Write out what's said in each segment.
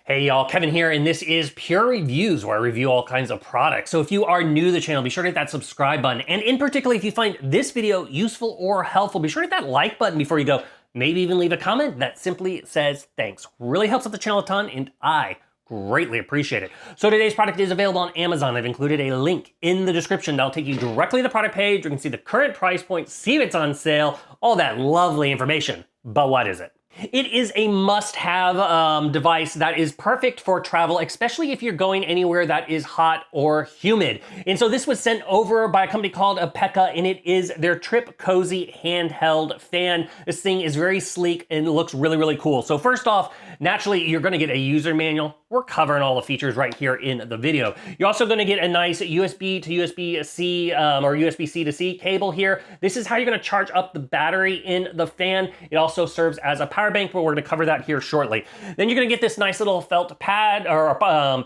Hey y'all, Kevin here, and this is PureReviews, where I review all kinds of products. So if you are new to the channel, be sure to hit that subscribe button. And in particular, if you find this video useful or helpful, be sure to hit that like button before you go. Maybe even leave a comment that simply says thanks. Really helps out the channel a ton, and I greatly appreciate it. So today's product is available on Amazon. I've included a link in the description that'll take you directly to the product page. You can see the current price point, see if it's on sale, all that lovely information. But what is it? It is a must-have device that is perfect for travel, especially if you're going anywhere that is hot or humid. And so this was sent over by a company called EPICKA, and it is their TripCozy Handheld Fan. This thing is very sleek and looks really, really cool. So first off, naturally, you're gonna get a user manual. We're covering all the features right here in the video. You're also gonna get a nice USB to USB-C or USB-C to C cable here. This is how you're gonna charge up the battery in the fan. It also serves as a power bank, but we're gonna cover that here shortly. Then you're gonna get this nice little felt pad or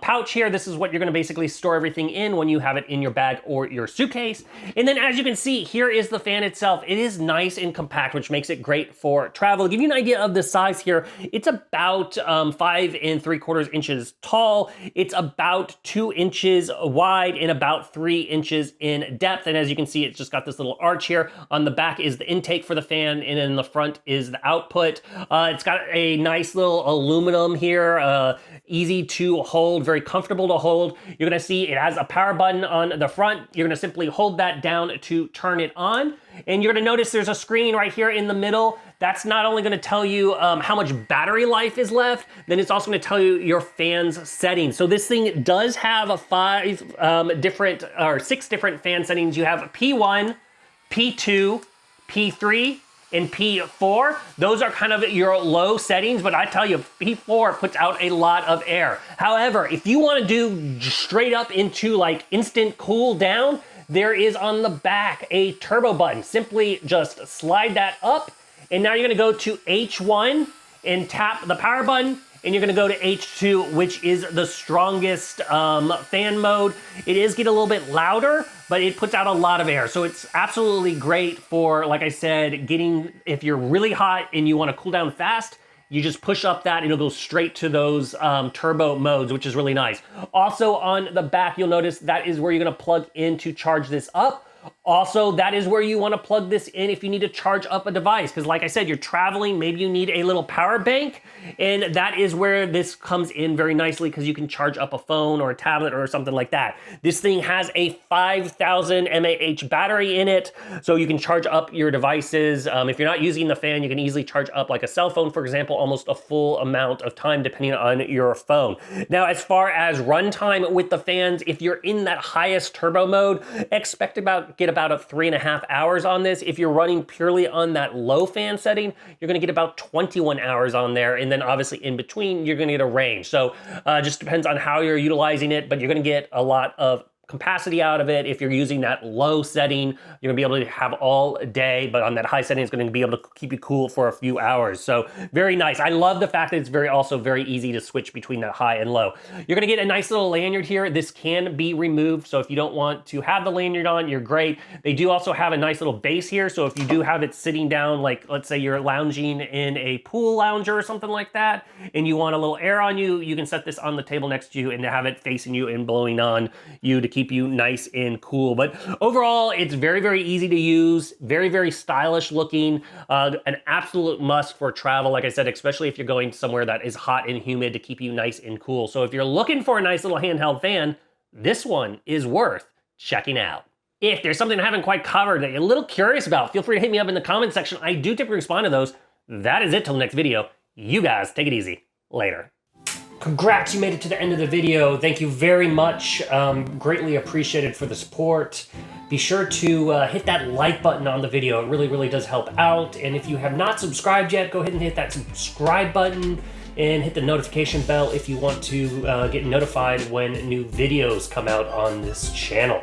pouch here. This is what you're gonna basically store everything in when you have it in your bag or your suitcase. And then as you can see, here is the fan itself. It is nice and compact, which makes it great for travel. To give you an idea of the size here, it's about 5 3/4 inches tall. It's about 2 inches wide and about 3 inches in depth. And as you can see, it's just got this little arch here. On the back is the intake for the fan, and in the front is the output. It's got a nice little aluminum here, easy to hold, very comfortable to hold. You're gonna see it has a power button on the front. You're gonna simply hold that down to turn it on. And you're gonna notice there's a screen right here in the middle. That's not only gonna tell you how much battery life is left, then it's also gonna tell you your fan's settings. So this thing does have a 6 different fan settings. You have P1, P2, P3, and P4. Those are kind of your low settings, but I tell you, P4 puts out a lot of air. However, if you wanna do straight up into like instant cool down, there is on the back a turbo button. Simply just slide that up, and now you're gonna go to H1 and tap the power button, and you're gonna go to H2, which is the strongest fan mode. It is getting a little bit louder, but it puts out a lot of air. So it's absolutely great for, like I said, if you're really hot and you wanna cool down fast, you just push up that, it'll go straight to those turbo modes, which is really nice. Also on the back, you'll notice that is where you're gonna plug in to charge this up. Also, that is where you wanna plug this in if you need to charge up a device. Because like I said, you're traveling, maybe you need a little power bank, and that is where this comes in very nicely because you can charge up a phone or a tablet or something like that. This thing has a 5,000 mAh battery in it, so you can charge up your devices. If you're not using the fan, you can easily charge up like a cell phone, for example, almost a full amount of time depending on your phone. Now, as far as runtime with the fans, if you're in that highest turbo mode, expect get about 3.5 hours on this. If you're running purely on that low fan setting, you're gonna get about 21 hours on there. And then obviously in between, you're gonna get a range. So just depends on how you're utilizing it, but you're gonna get a lot of capacity out of it. If you're using that low setting, you're gonna be able to have all day, but on that high setting, it's gonna be able to keep you cool for a few hours. So very nice. I love the fact that it's also very easy to switch between that high and low. You're gonna get a nice little lanyard here. This can be removed, so if you don't want to have the lanyard on, you're great. They do also have a nice little base here, so if you do have it sitting down, like let's say you're lounging in a pool lounger or something like that, and you want a little air on you, you can set this on the table next to you and have it facing you and blowing on you to keep you nice and cool. But overall, it's very, very easy to use, very, very stylish looking, an absolute must for travel, like I said, especially if you're going somewhere that is hot and humid to keep you nice and cool. So if you're looking for a nice little handheld fan, this one is worth checking out. If there's something I haven't quite covered that you're a little curious about, feel free to hit me up in the comment section. I do typically respond to those. That is it till the next video. You guys take it easy. Later. Congrats, you made it to the end of the video. Thank you very much. Greatly appreciated for the support. Be sure to hit that like button on the video. It really, really does help out. And if you have not subscribed yet, go ahead and hit that subscribe button and hit the notification bell if you want to get notified when new videos come out on this channel.